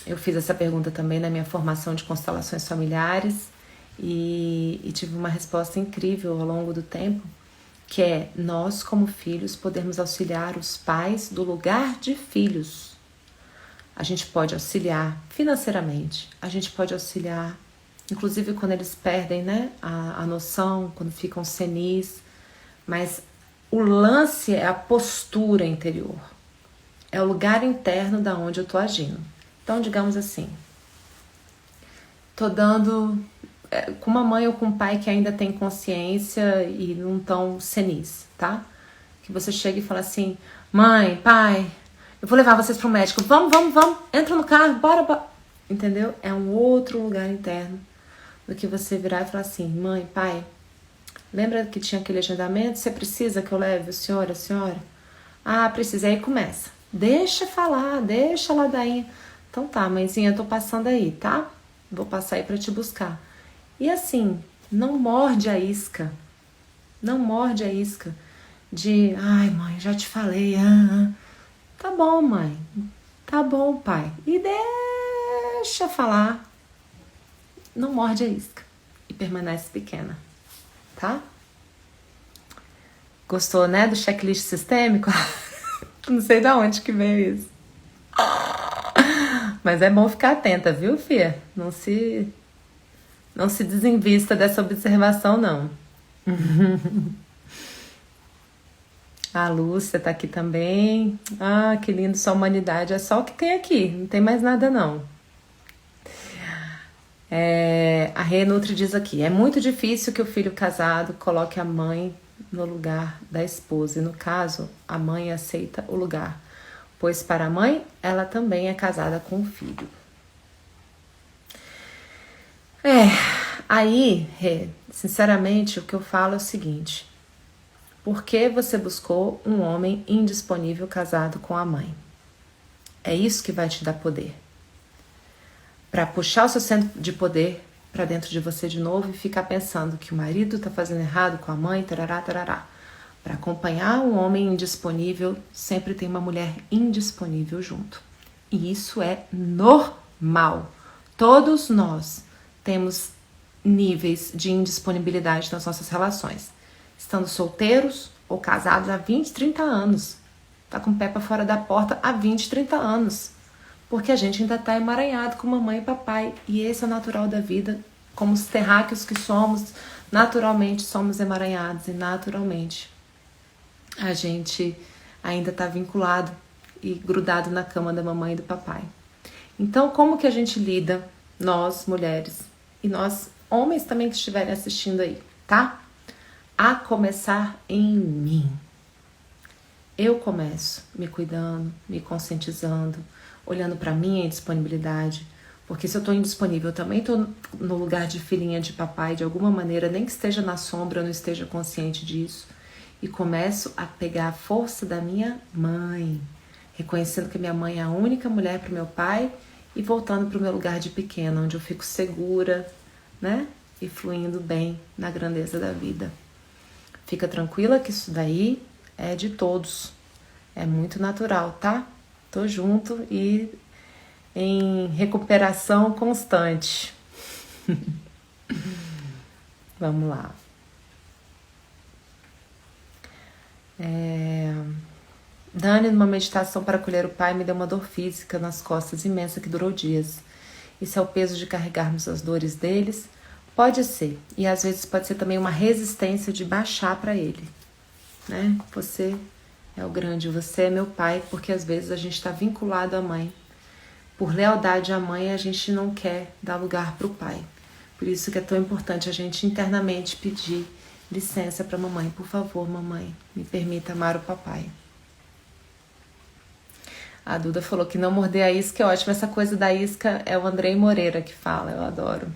Eu fiz essa pergunta também na minha formação de constelações familiares e tive uma resposta incrível ao longo do tempo, que é: nós, como filhos, podemos auxiliar os pais do lugar de filhos. A gente pode auxiliar financeiramente, a gente pode auxiliar, inclusive quando eles perdem, né, a noção, quando ficam senis, mas o lance é a postura interior, é o lugar interno da onde eu tô agindo. Então, digamos assim, tô dando com uma mãe ou com um pai que ainda tem consciência e não tão senis, tá? Que você chega e fala assim: mãe, pai, eu vou levar vocês pro médico, vamos, entra no carro, bora. Entendeu? É um outro lugar interno do que você virar e falar assim: mãe, pai, lembra que tinha aquele agendamento? Você precisa que eu leve o senhor, a senhora? Ah, precisa. Aí começa. Deixa falar, deixa a ladainha. Então tá, mãezinha, eu tô passando aí, tá? Vou passar aí pra te buscar. E assim, não morde a isca. Não morde a isca de: ai, mãe, já te falei. Tá bom, mãe. Tá bom, pai. E deixa falar. Não morde a isca e permanece pequena, tá? Gostou, né, do checklist sistêmico? Não sei de onde que veio isso. Mas é bom ficar atenta, viu, fia? Não se Não se desinvista dessa observação, não. A Lúcia tá aqui também. Ah, que lindo, sua humanidade. É só o que tem aqui, não tem mais nada, não. A Renutri diz aqui: é muito difícil que o filho casado coloque a mãe no lugar da esposa. E no caso, a mãe aceita o lugar, pois para a mãe, ela também é casada com o filho. Aí, Rê, sinceramente, o que eu falo é o seguinte: por que você buscou um homem indisponível casado com a mãe? É isso que vai te dar poder. Para puxar o seu centro de poder para dentro de você de novo e ficar pensando que o marido tá fazendo errado com a mãe, tarará, tarará. Para acompanhar um homem indisponível, sempre tem uma mulher indisponível junto. E isso é normal. Todos nós temos níveis de indisponibilidade nas nossas relações. Estando solteiros ou casados há 20, 30 anos. Tá com o pé para fora da porta há 20, 30 anos. Porque a gente ainda tá emaranhado com mamãe e papai. E esse é o natural da vida. Como os terráqueos que somos, naturalmente somos emaranhados. E naturalmente a gente ainda tá vinculado e grudado na cama da mamãe e do papai. Então, como que a gente lida, nós, mulheres, e nós, homens também que estiverem assistindo aí, tá? A começar em mim. Eu começo me cuidando, me conscientizando, olhando para minha indisponibilidade, porque se eu tô indisponível, eu também tô no lugar de filhinha de papai, de alguma maneira, nem que esteja na sombra, eu não esteja consciente disso, e começo a pegar a força da minha mãe, reconhecendo que minha mãe é a única mulher para o meu pai e voltando para o meu lugar de pequena, onde eu fico segura, né? E fluindo bem na grandeza da vida. Fica tranquila que isso daí é de todos. É muito natural, tá? Tô junto e em recuperação constante. Vamos lá. Dani, numa meditação para acolher o pai, me deu uma dor física nas costas imensa que durou dias. Isso é o peso de carregarmos as dores deles? Pode ser. E às vezes pode ser também uma resistência de baixar para ele. Né? Você é o grande, você é meu pai, porque às vezes a gente está vinculado à mãe. Por lealdade à mãe, a gente não quer dar lugar para o pai. Por isso que é tão importante a gente internamente pedir licença para a mamãe. Por favor, mamãe, me permita amar o papai. A Duda falou que não morder a isca é ótimo. Essa coisa da isca é o Andrei Moreira que fala, eu adoro.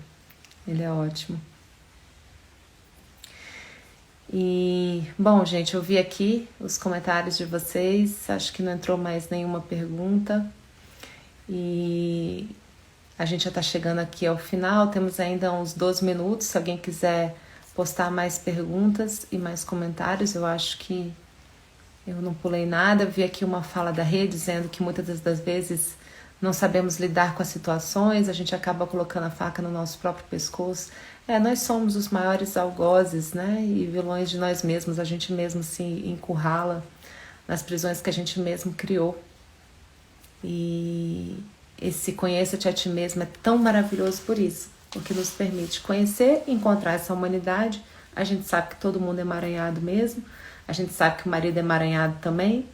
Ele é ótimo. E, bom, gente, eu vi aqui os comentários de vocês. Acho que não entrou mais nenhuma pergunta. E a gente já tá chegando aqui ao final. Temos ainda uns 12 minutos. Se alguém quiser postar mais perguntas e mais comentários, eu acho que eu não pulei nada. Eu vi aqui uma fala da Rê dizendo que muitas das vezes não sabemos lidar com as situações, a gente acaba colocando a faca no nosso próprio pescoço. Nós somos os maiores algozes, né? E vilões de nós mesmos, a gente mesmo se encurrala nas prisões que a gente mesmo criou. E esse conheça-te a ti mesmo é tão maravilhoso por isso, porque nos permite conhecer e encontrar essa humanidade. A gente sabe que todo mundo é emaranhado mesmo, a gente sabe que o marido é emaranhado também,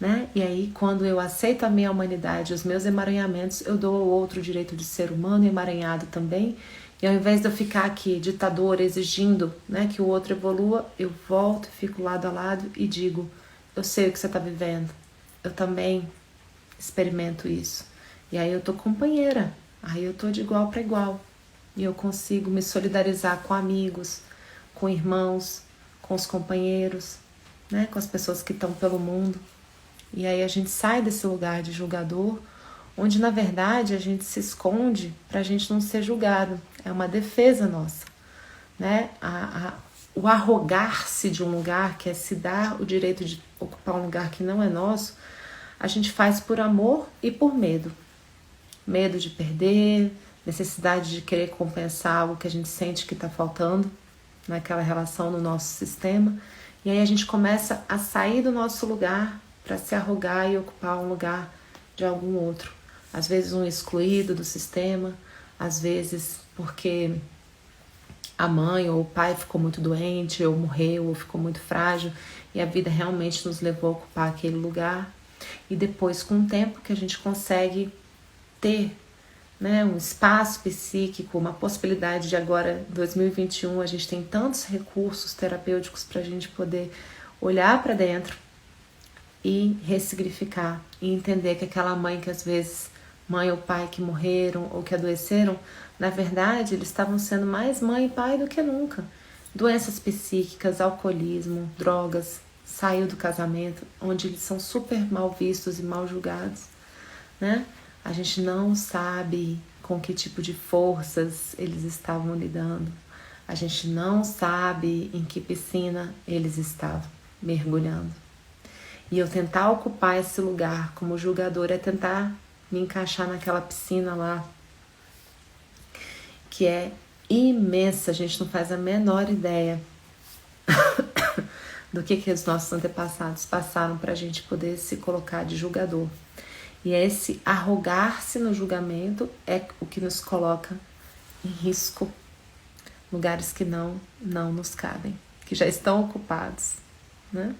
né? E aí, quando eu aceito a minha humanidade, os meus emaranhamentos, eu dou ao outro o direito de ser humano e emaranhado também. E ao invés de eu ficar aqui ditadora, exigindo, né, que o outro evolua, eu volto, fico lado a lado e digo: eu sei o que você está vivendo, eu também experimento isso. E aí eu tô companheira, aí eu tô de igual para igual. E eu consigo me solidarizar com amigos, com irmãos, com os companheiros, né, com as pessoas que estão pelo mundo. E aí a gente sai desse lugar de julgador, onde na verdade a gente se esconde para a gente não ser julgado. É uma defesa nossa, né? O arrogar-se de um lugar, que é se dar o direito de ocupar um lugar que não é nosso, a gente faz por amor e por medo. Medo de perder, necessidade de querer compensar algo que a gente sente que está faltando naquela relação no nosso sistema. E aí a gente começa a sair do nosso lugar para se arrogar e ocupar um lugar de algum outro. Às vezes um excluído do sistema, às vezes porque a mãe ou o pai ficou muito doente, ou morreu, ou ficou muito frágil, e a vida realmente nos levou a ocupar aquele lugar. E depois, com o tempo, que a gente consegue ter, né, um espaço psíquico, uma possibilidade de agora, 2021, a gente tem tantos recursos terapêuticos para a gente poder olhar para dentro e ressignificar e entender que aquela mãe que às vezes, mãe ou pai que morreram ou que adoeceram, na verdade eles estavam sendo mais mãe e pai do que nunca. Doenças psíquicas, alcoolismo, drogas, saiu do casamento, onde eles são super mal vistos e mal julgados, né? A gente não sabe com que tipo de forças eles estavam lidando. A gente não sabe em que piscina eles estavam mergulhando. E eu tentar ocupar esse lugar como julgador é tentar me encaixar naquela piscina lá, que é imensa, a gente não faz a menor ideia do que os nossos antepassados passaram para a gente poder se colocar de julgador. E esse arrogar-se no julgamento é o que nos coloca em risco, lugares que não nos cabem, que já estão ocupados, né?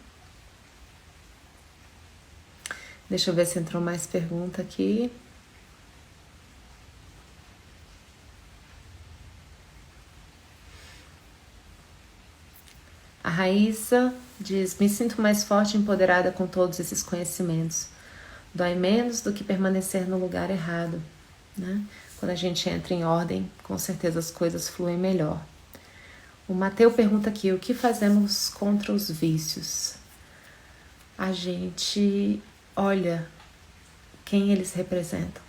Deixa eu ver se entrou mais pergunta aqui. A Raíssa diz: me sinto mais forte e empoderada com todos esses conhecimentos. Dói menos do que permanecer no lugar errado, né? Quando a gente entra em ordem, com certeza as coisas fluem melhor. O Mateus pergunta aqui: o que fazemos contra os vícios? A gente olha quem eles representam.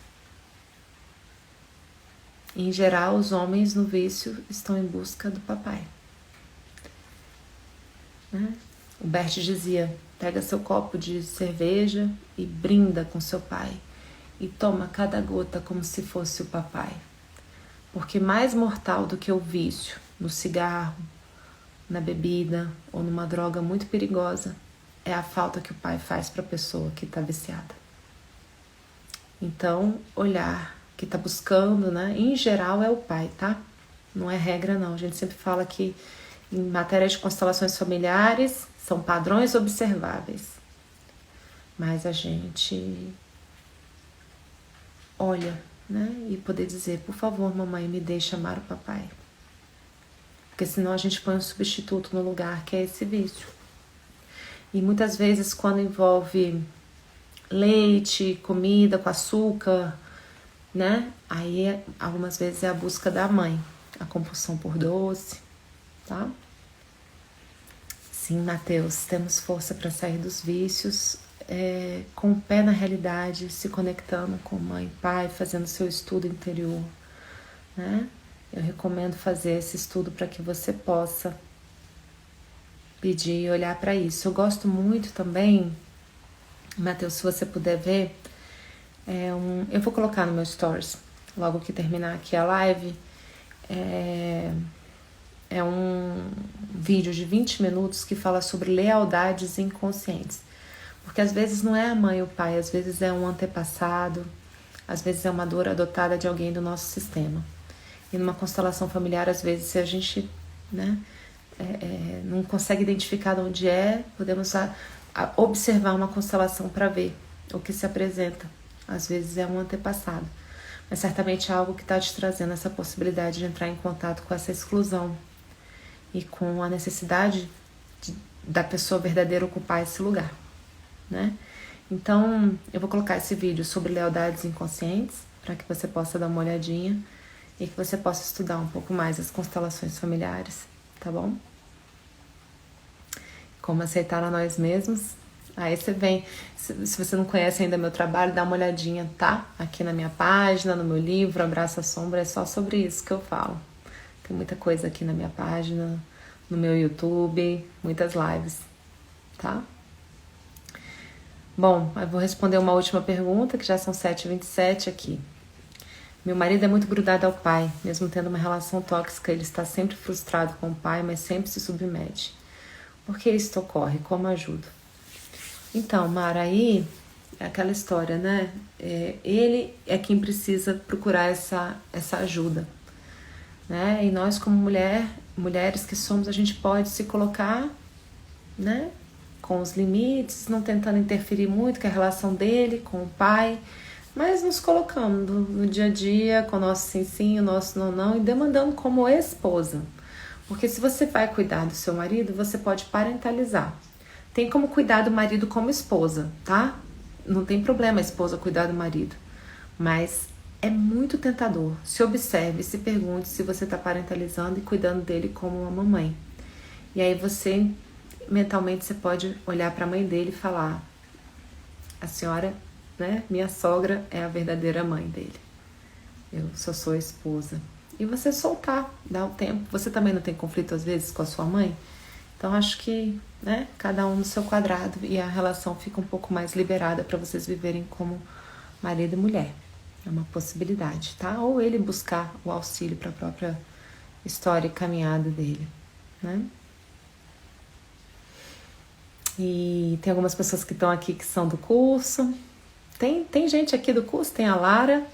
Em geral, os homens no vício estão em busca do papai, né? O Bert dizia: pega seu copo de cerveja e brinda com seu pai e toma cada gota como se fosse o papai. Porque mais mortal do que o vício no cigarro, na bebida ou numa droga muito perigosa é a falta que o pai faz para a pessoa que está viciada. Então, olhar que está buscando, né? Em geral é o pai, tá? Não é regra não. A gente sempre fala que em matéria de constelações familiares são padrões observáveis. Mas a gente olha, né? E poder dizer: por favor, mamãe, me deixe amar o papai. Porque senão a gente põe um substituto no lugar, que é esse vício. E muitas vezes quando envolve leite, comida com açúcar, né? Aí algumas vezes é a busca da mãe, a compulsão por doce, tá? Sim, Mateus, temos força para sair dos vícios, com o pé na realidade, se conectando com mãe e pai, fazendo seu estudo interior, né? Eu recomendo fazer esse estudo para que você possa pedir e olhar para isso. Eu gosto muito também, Mateus, se você puder ver, eu vou colocar no meu stories, logo que terminar aqui a live, é um vídeo de 20 minutos que fala sobre lealdades inconscientes. Porque às vezes não é a mãe ou o pai, às vezes é um antepassado, às vezes é uma dor adotada de alguém do nosso sistema. E numa constelação familiar, às vezes, se a gente, né, não consegue identificar de onde é, podemos observar uma constelação para ver o que se apresenta. Às vezes é um antepassado, mas certamente é algo que está te trazendo essa possibilidade de entrar em contato com essa exclusão e com a necessidade da pessoa verdadeira ocupar esse lugar, né? Então, eu vou colocar esse vídeo sobre lealdades inconscientes para que você possa dar uma olhadinha e que você possa estudar um pouco mais as constelações familiares, tá bom? Como aceitar a nós mesmos. Aí você vem, se você não conhece ainda meu trabalho, dá uma olhadinha, tá? Aqui na minha página, no meu livro, Abraça a Sombra, é só sobre isso que eu falo. Tem muita coisa aqui na minha página, no meu YouTube, muitas lives, tá? Bom, eu vou responder uma última pergunta, que já são 7h27 aqui. Meu marido é muito grudado ao pai, mesmo tendo uma relação tóxica, ele está sempre frustrado com o pai, mas sempre se submete. Por que isso ocorre? Como ajudo? Então, Mara, aí é aquela história, né? Ele é quem precisa procurar essa ajuda, né? E nós como mulheres que somos, a gente pode se colocar, né? Com os limites, não tentando interferir muito com a relação dele, com o pai, mas nos colocando no dia a dia, com o nosso sim sim, o nosso não não, e demandando como esposa. Porque se você vai cuidar do seu marido, você pode parentalizar. Tem como cuidar do marido como esposa, tá? Não tem problema a esposa cuidar do marido. Mas é muito tentador. Se observe, se pergunte se você está parentalizando e cuidando dele como uma mamãe. E aí você, mentalmente, você pode olhar para a mãe dele e falar: a senhora, né, minha sogra é a verdadeira mãe dele. Eu só sou a esposa. E você soltar, dar o tempo. Você também não tem conflito às vezes com a sua mãe? Então acho que, né, cada um no seu quadrado e a relação fica um pouco mais liberada para vocês viverem como marido e mulher. É uma possibilidade, tá? Ou ele buscar o auxílio para a própria história e caminhada dele, né? E tem algumas pessoas que estão aqui que são do curso. Tem gente aqui do curso, tem a Lara.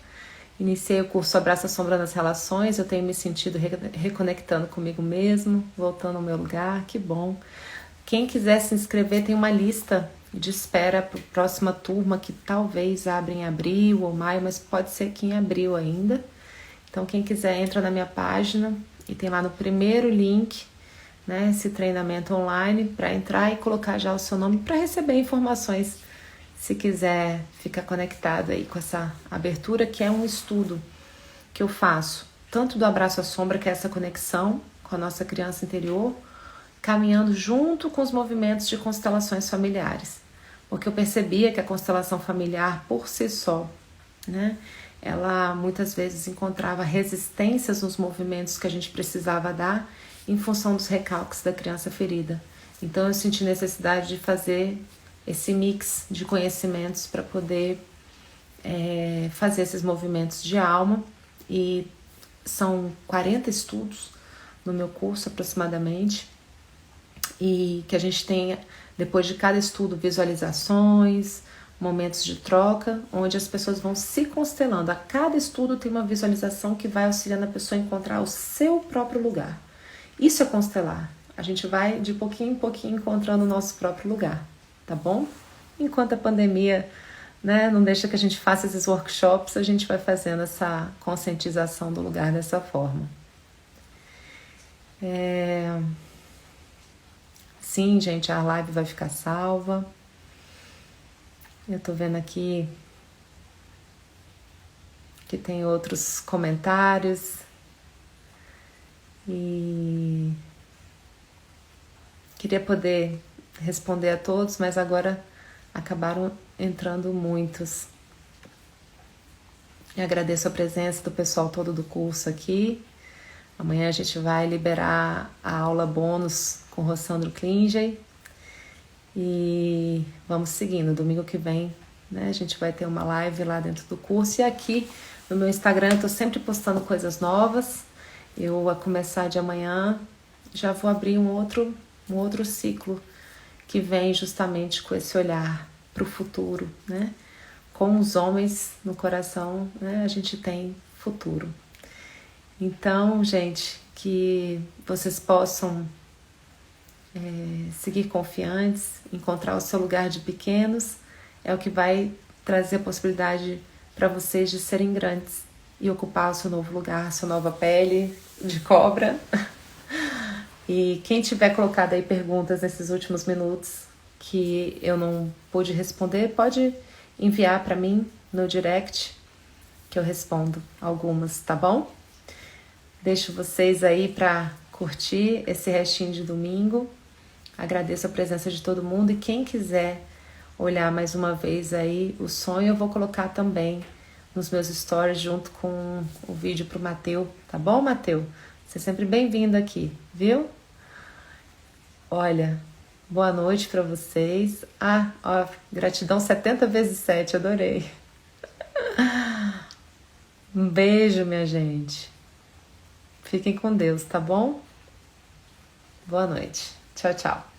Iniciei o curso Abraça a Sombra nas Relações. Eu tenho me sentido reconectando comigo mesmo, voltando ao meu lugar, que bom. Quem quiser se inscrever, tem uma lista de espera para a próxima turma, que talvez abra em abril ou maio, mas pode ser que em abril ainda. Então quem quiser entra na minha página e tem lá no primeiro link, né, esse treinamento online para entrar e colocar já o seu nome para receber informações, se quiser ficar conectado aí com essa abertura, que é um estudo que eu faço, tanto do Abraço à Sombra, que é essa conexão com a nossa criança interior, caminhando junto com os movimentos de constelações familiares. Porque eu percebia que a constelação familiar por si só, né, ela muitas vezes encontrava resistências nos movimentos que a gente precisava dar em função dos recalques da criança ferida. Então eu senti necessidade de fazer esse mix de conhecimentos para poder fazer esses movimentos de alma, e são 40 estudos no meu curso aproximadamente, e que a gente tem, depois de cada estudo, visualizações, momentos de troca, onde as pessoas vão se constelando. A cada estudo tem uma visualização que vai auxiliando a pessoa a encontrar o seu próprio lugar. Isso é constelar. A gente vai de pouquinho em pouquinho encontrando o nosso próprio lugar, tá bom? Enquanto a pandemia, né, não deixa que a gente faça esses workshops, a gente vai fazendo essa conscientização do lugar dessa forma. Sim, gente, a live vai ficar salva. Eu tô vendo aqui que tem outros comentários. E queria poder responder a todos, mas agora acabaram entrando muitos. Eu agradeço a presença do pessoal todo do curso aqui. Amanhã a gente vai liberar a aula bônus com o Rossandro Klinger. E vamos seguindo. Domingo que vem, né, a gente vai ter uma live lá dentro do curso. E aqui no meu Instagram eu tô sempre postando coisas novas. Eu, a começar de amanhã, já vou abrir um outro ciclo que vem justamente com esse olhar para o futuro, né? Com os homens no coração, né, a gente tem futuro. Então, gente, que vocês possam seguir confiantes, encontrar o seu lugar de pequenos, é o que vai trazer a possibilidade para vocês de serem grandes e ocupar o seu novo lugar, a sua nova pele de cobra. E quem tiver colocado aí perguntas nesses últimos minutos que eu não pude responder, pode enviar para mim no direct, que eu respondo algumas, tá bom? Deixo vocês aí para curtir esse restinho de domingo. Agradeço a presença de todo mundo, e quem quiser olhar mais uma vez aí o sonho, eu vou colocar também nos meus stories junto com o vídeo pro Mateu, tá bom, Mateu? Você é sempre bem-vindo aqui, viu? Olha, boa noite para vocês. Ó, gratidão 70 vezes 7, adorei. Um beijo, minha gente. Fiquem com Deus, tá bom? Boa noite. Tchau, tchau.